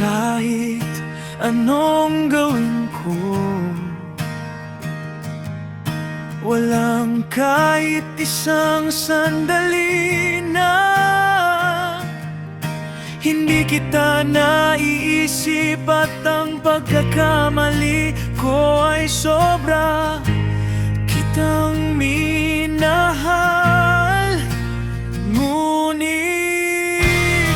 kahit anong gawin ko, walang kahit isang sandali na hindi kita naiisip at ang pagkakamali ko ay sobra kitang minahal. Ngunit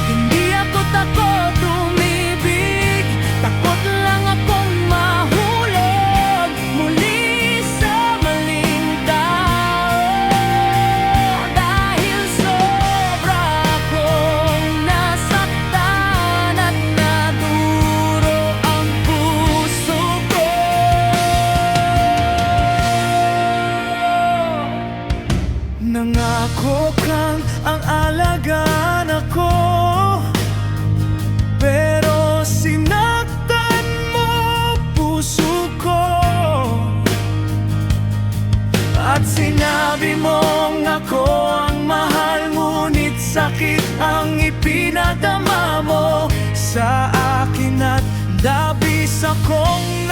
hindi ako takot umibig, takot lang akong mahulog muli sa maling tao. Dahil sobra akong nasaktan at naduro ang puso ko. Nangako kang ang alagaan ako, pero sinaktan mo puso ko. At sinabi mong ako ang mahal, ngunit sakit ang ipinadama mo sa akin at labis akong